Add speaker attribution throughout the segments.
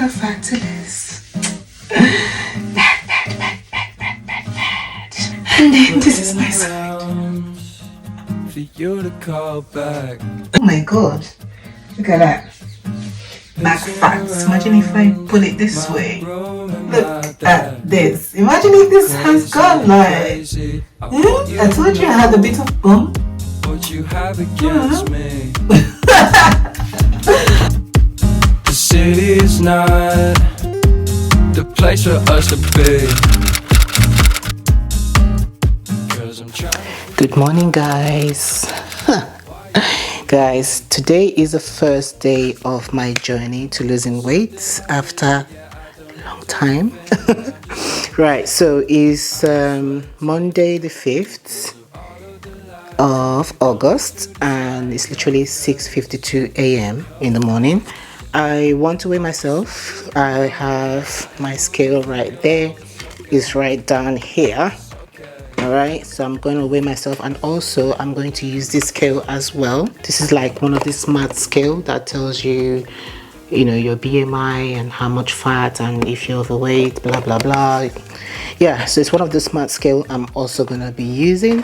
Speaker 1: lot of fat to lose. Bad. And then this is my side.
Speaker 2: For you to call back.
Speaker 1: Oh my god. Look at that. Back fats. Imagine if I pull it this way. Look at this. Imagine if this has gone like. I told you I had a bit of bump.
Speaker 2: What you have against me. The city is not the place for us to be.
Speaker 1: Good morning, guys. Guys, today is the first day of my journey to losing weight after a long time. Right, so it's Monday the 5th of August and it's literally 6:52 a.m. in the morning. I want to weigh myself. I have my scale right there. It's right down here. Alright, so I'm going to weigh myself, and also I'm going to use this scale as well. This is like one of the smart scale that tells you, you know, your BMI and how much fat and if you're overweight, blah blah blah. Yeah, so it's one of the smart scale I'm also going to be using.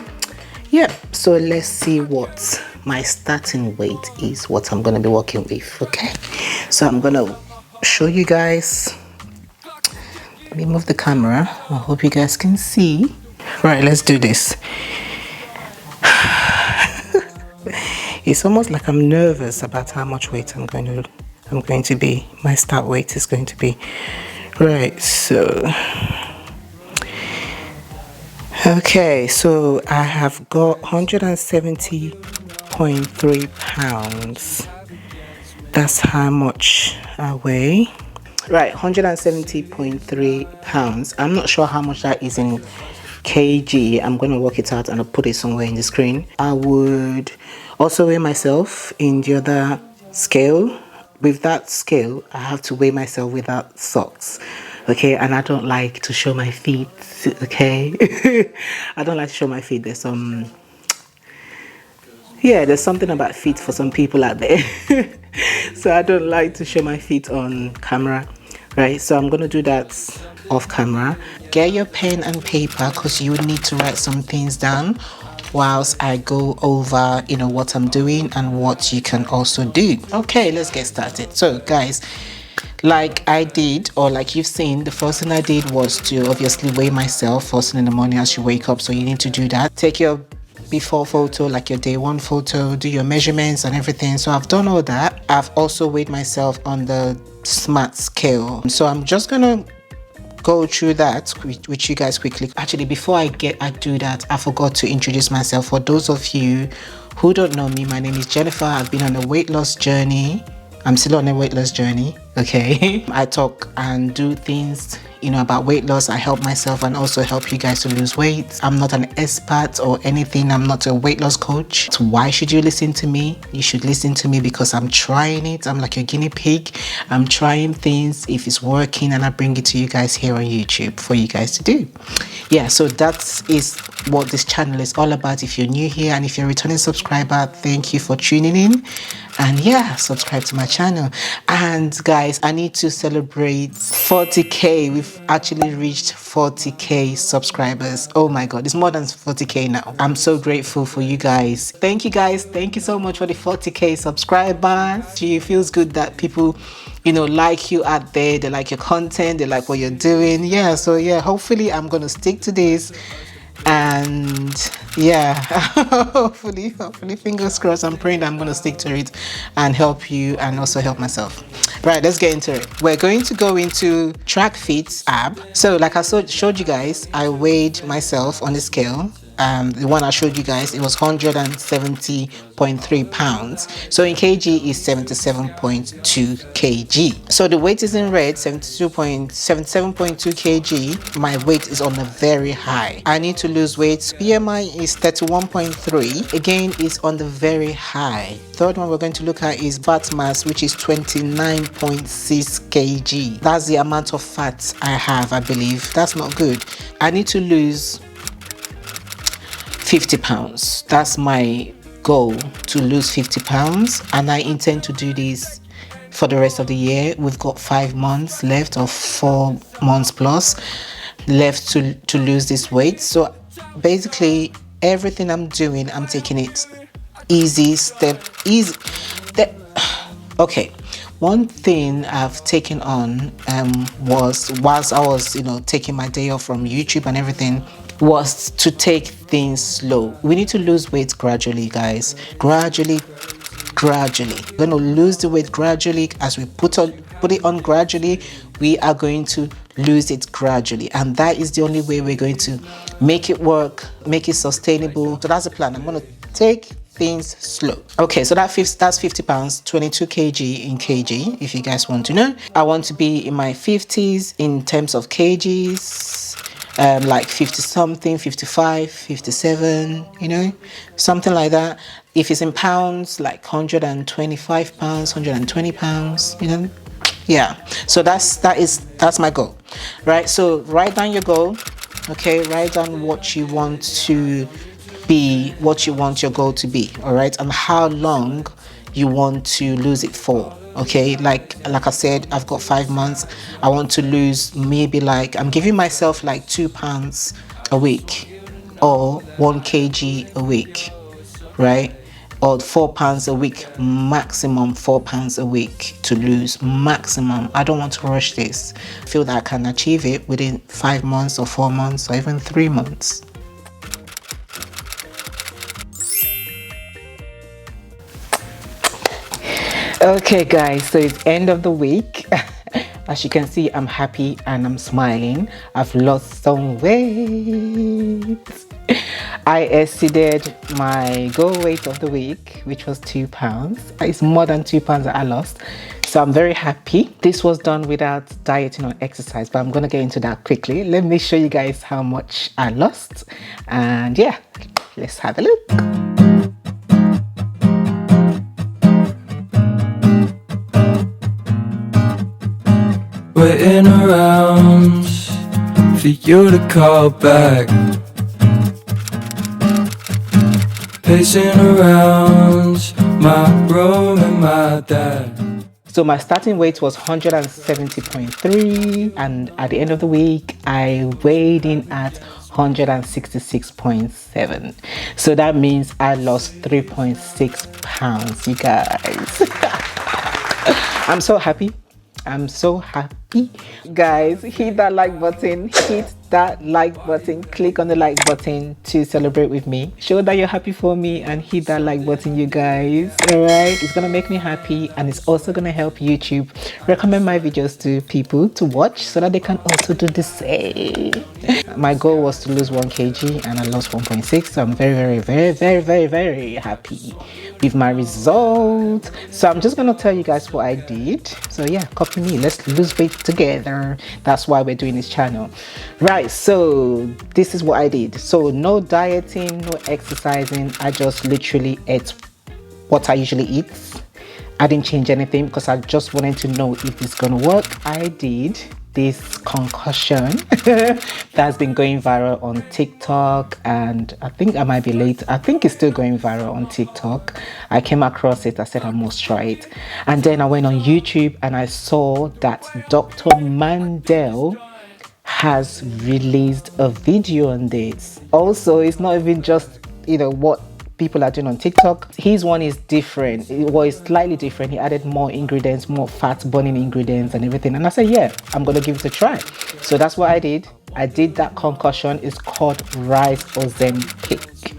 Speaker 1: Yeah, so let's see what my starting weight is, what I'm going to be working with. Okay, so I'm going to show you guys. Let me move the camera. I hope you guys can see. Right, let's do this. It's almost like I'm nervous about how much weight I'm going to be. My start weight is going to be. Right, so okay, so I have got 170.3 pounds. That's how much I weigh. Right, 170.3 pounds. I'm not sure how much that is in kg. I'm going to work it out and I'll put it somewhere in the screen. I would also weigh myself in the other scale. With that scale, I have to weigh myself without socks. Okay, and I don't like to show my feet. Okay, I don't like to show my feet. There's something about feet for some people out there. So I don't like to show my feet on camera. Right, so I'm going to do that off camera. Get your pen and paper because you would need to write some things down whilst I go over, you know, what I'm doing and what you can also do. Okay, let's get started. So guys, like I did, or like you've seen, the first thing I did was to obviously weigh myself first thing in the morning as you wake up. So you need to do that. Take your before photo, like your day one photo, do your measurements and everything. So I've done all that. I've also weighed myself on the smart scale. So I'm just gonna go through that with you guys quickly. Actually, before I do that, I forgot to introduce myself. For those of you who don't know me, my name is Jennifer. I've been on a weight loss journey. I'm still on a weight loss journey. Okay. I talk and do things, you know, about weight loss. I help myself and also help you guys to lose weight. I'm not an expert or anything. I'm not a weight loss coach. So why should you listen to me? You should listen to me because I'm trying it. I'm like a guinea pig. I'm trying things. If it's working, and I bring it to you guys here on YouTube for you guys to do. Yeah, so that is what this channel is all about. If you're new here and if you're a returning subscriber, thank you for tuning in. And yeah, subscribe to my channel. And guys, I need to celebrate 40k. We've actually reached 40k subscribers. Oh my god, it's more than 40k now. I'm so grateful for you guys. Thank you guys. Thank you so much for the 40k subscribers. It feels good that people, you know, like you out there. They like your content. They like what you're doing. Yeah, so yeah, hopefully I'm gonna stick to this. And yeah, hopefully fingers crossed. I'm praying that I'm going to stick to it and help you and also help myself. Right, let's get into it. We're going to go into TrackFit app. So like I showed you guys, I weighed myself on the scale. The one I showed you guys, it was 170.3 pounds. So in kg is 77.2 kg. So the weight is in red, 77.2 kg. My weight is on the very high. I need to lose weight. BMI is 31.3. Again, is on the very high. Third one we're going to look at is fat mass, which is 29.6 kg. That's the amount of fat I have, I believe. That's not good. I need to lose 50 pounds. That's my goal, to lose 50 pounds, and I intend to do this for the rest of the year. We've got 5 months left, or 4 months plus left to lose this weight. So basically everything I'm doing, I'm taking it easy. Okay, one thing I've taken on was, whilst I was taking my day off from YouTube and everything, was to take things slow. We need to lose weight gradually, guys. Gradually. We're going to lose the weight gradually. As we put it on gradually, we are going to lose it gradually, and that is the only way we're going to make it work, make it sustainable. So that's the plan. I'm going to take things slow. Okay, so that's 50 pounds, 22 kg in kg, if you guys want to know. I want to be in my 50s in terms of kgs, like 50 something, 55, 57, something like that. If it's in pounds, like 125 pounds, 120 pounds, yeah. So that's my goal, right? So write down your goal. Okay, write down what you want to be, what you want your goal to be, all right, and how long you want to lose it for. Okay, like I said, I've got 5 months. I want to lose, maybe, like, I'm giving myself like 2 pounds a week, or 1 kg a week, right? Or 4 pounds a week, maximum 4 pounds a week to lose, maximum. I don't want to rush this. I feel that I can achieve it within 5 months or 4 months or even 3 months. Okay guys, so it's end of the week. As you can see, I'm happy and I'm smiling. I've lost some weight. I exceeded my goal weight of the week, which was 2 pounds. It's more than 2 pounds that I lost. So I'm very happy. This was done without dieting or exercise, but I'm going to get into that quickly. Let me show you guys how much I lost. And yeah, let's have a look.
Speaker 2: Waiting around for you to call back, pacing around my room and my dad.
Speaker 1: So my starting weight was 170.3, and at the end of the week I weighed in at 166.7. So that means I lost 3.6 pounds, you guys. I'm so happy. I'm so happy. Guys, hit that like button, click on the like button to celebrate with me. Show that you're happy for me and hit that like button, you guys. All right, it's gonna make me happy, and it's also gonna help YouTube recommend my videos to people to watch so that they can also do the same. My goal was to lose 1 kg and I lost 1.6, so I'm very happy with my result. So I'm just gonna tell you guys what I did. So yeah, copy me, let's lose weight together. That's why we're doing this channel, right? So this is what I did. So no dieting, no exercising. I just literally ate what I usually eat. I didn't change anything because I just wanted to know if it's gonna work. I did this concoction that's been going viral on TikTok, and I think I might be late. I think it's still going viral on TikTok. I came across it, I said I must try it, and then I went on YouTube and I saw that Dr. Mandell has released a video on this. Also, it's not even just what people are doing on TikTok. His one is different. It was slightly different. He added more ingredients, more fat burning ingredients and everything, and I said, yeah, I'm gonna give it a try. So that's what I did. I did that concoction. It's called Rice-Zempic.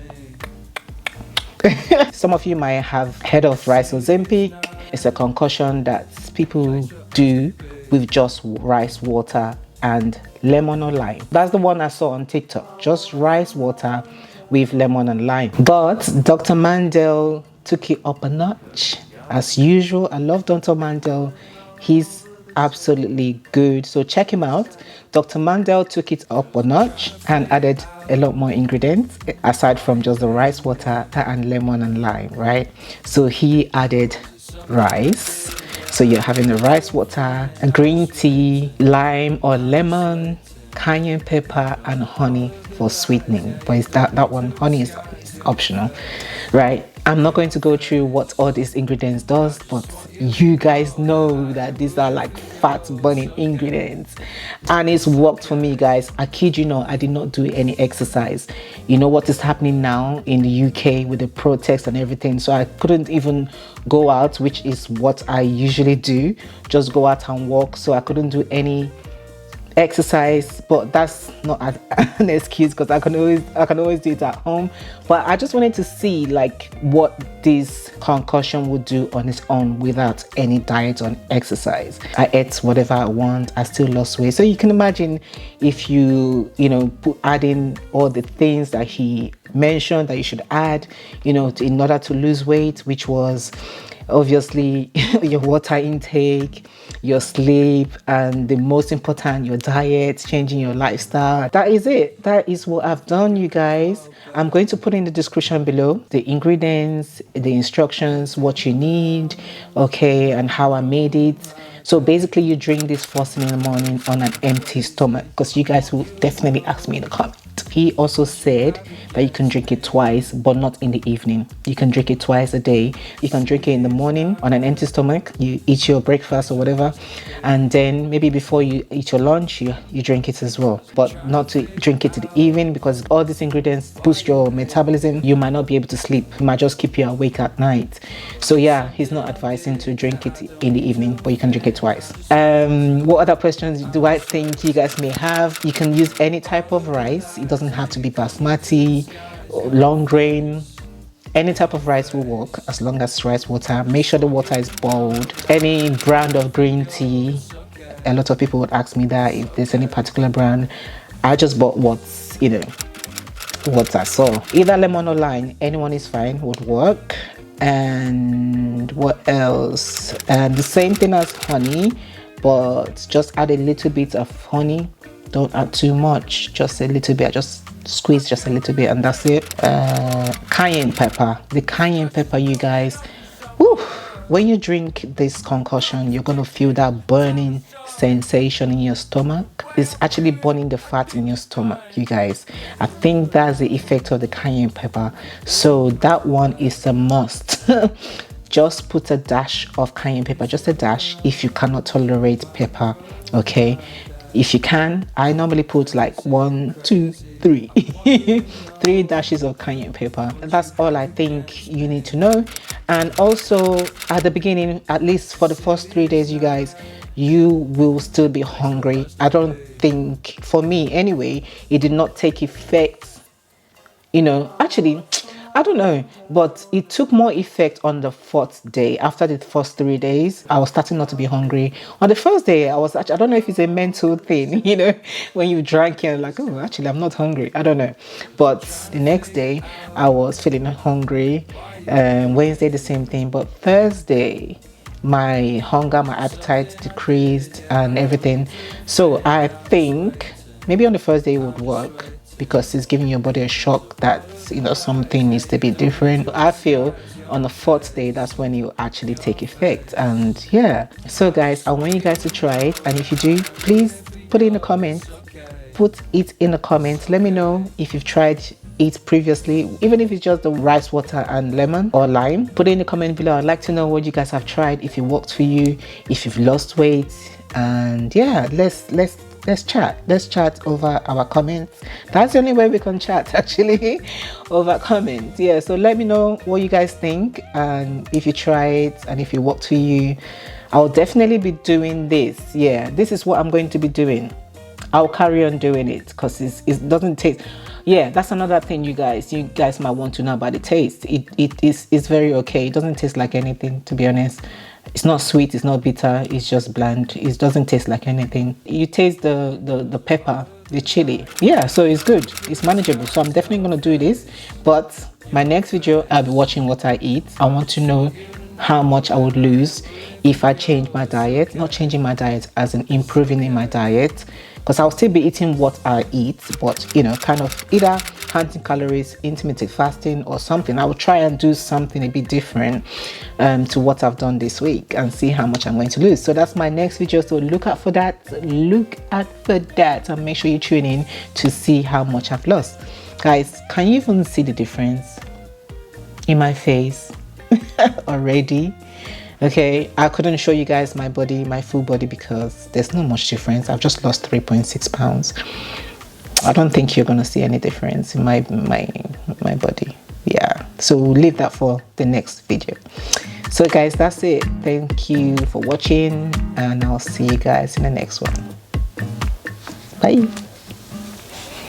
Speaker 1: Some of you might have heard of Rice-Zempic. It's a concoction that people do with just rice water and lemon or lime. That's the one I saw on TikTok, just rice water with lemon and lime. But Dr. Mandell took it up a notch. As usual, I love Dr. Mandell. He's absolutely good, so check him out. Dr. Mandell took it up a notch and added a lot more ingredients aside from just the rice water and lemon and lime, right? So he added rice. So you're having the rice water, a green tea, lime or lemon, cayenne pepper and honey for sweetening, but it's that one, honey is optional, right? I'm not going to go through what all these ingredients does, but you guys know that these are like fat burning ingredients, and it's worked for me, guys. I kid you not, I did not do any exercise. You know what is happening now in the UK with the protests and everything, so I couldn't even go out, which is what I usually do, just go out and walk. So I couldn't do any exercise, but that's not an excuse, because I can always do it at home. But I just wanted to see like what this concoction would do on its own without any diet or exercise. I ate whatever I want, I still lost weight. So you can imagine if you add in all the things that he mentioned that you should add, in order to lose weight, which was obviously your water intake, your sleep, and the most important, your diet, changing your lifestyle. That is it. That is what I've done, you guys. I'm going to put in the description below the ingredients, the instructions, what you need, okay, and how I made it. So basically you drink this first thing in the morning on an empty stomach, because you guys will definitely ask me in the comments. He also said that you can drink it twice, but not in the evening. You can drink it twice a day. You can drink it in the morning on an empty stomach. You eat your breakfast or whatever, and then maybe before you eat your lunch, you drink it as well. But not to drink it in the evening, because all these ingredients boost your metabolism. You might not be able to sleep. It might just keep you awake at night. So yeah, he's not advising to drink it in the evening, but you can drink it twice. What other questions do I think you guys may have? You can use any type of rice. It doesn't have to be basmati, long grain. Any type of rice will work as long as rice water. Make sure the water is boiled. Any brand of green tea. A lot of people would ask me that if there's any particular brand. I just bought what's what I saw. Either lemon or lime, anyone is fine, would work. And what else? And the same thing as honey, but just add a little bit of honey. Don't add too much, just a little bit. Just squeeze just a little bit, and that's it. Cayenne pepper. The cayenne pepper, you guys, whew, when you drink this concoction, you're gonna feel that burning sensation in your stomach. It's actually burning the fat in your stomach, you guys. I think that's the effect of the cayenne pepper. So that one is a must. Just put a dash of cayenne pepper, just a dash, if you cannot tolerate pepper, okay? If you can, I normally put like 1, 2, 3 3 dashes of cayenne pepper. That's all I think you need to know. And also at the beginning, at least for the first 3 days, you guys, you will still be hungry. I don't think, for me anyway, it did not take effect, actually I don't know, but it took more effect on the 4th day. After the first 3 days, I was starting not to be hungry. On the first day, I don't know if it's a mental thing, when you drank and like, oh, actually, I'm not hungry. I don't know. But the next day, I was feeling hungry. Wednesday, the same thing. But Thursday, my hunger, my appetite decreased and everything. So I think maybe on the first day it would work, because it's giving your body a shock that something needs to be different. I feel on the 4th day, that's when you actually take effect. And yeah, so guys, I want you guys to try it, and if you do, please put it in the comments. Let me know if you've tried it previously, even if it's just the rice water and lemon or lime. Put it in the comment below. I'd like to know what you guys have tried, if it worked for you, if you've lost weight. And yeah, let's chat over our comments. That's the only way we can chat, actually, over comments. Yeah, so let me know what you guys think, and if you try it and if it worked for you. I'll definitely be doing this. Yeah, this is what I'm going to be doing. I'll carry on doing it, because it doesn't taste. Yeah, that's another thing, you guys might want to know about the taste. It's very okay. It doesn't taste like anything, to be honest. It's not sweet, it's not bitter, it's just bland. It doesn't taste like anything. You taste the pepper, the chili. Yeah, so it's good, it's manageable. So I'm definitely gonna do this. But my next video, I'll be watching what I eat. I want to know how much I would lose if I change my diet. Not changing my diet as in improving in my diet, because I'll still be eating what I eat, but kind of either counting calories, intermittent fasting, or something. I will try and do something a bit different to what I've done this week, and see how much I'm going to lose. So that's my next video, so look out for that, and make sure you tune in to see how much I've lost. Guys, can you even see the difference in my face already? Okay, I couldn't show you guys my body, my full body, because there's not much difference. I've just lost 3.6 pounds. I don't think you're gonna see any difference in my body. Yeah, so we'll leave that for the next video. So guys, that's it. Thank you for watching, and I'll see you guys in the next one. Bye.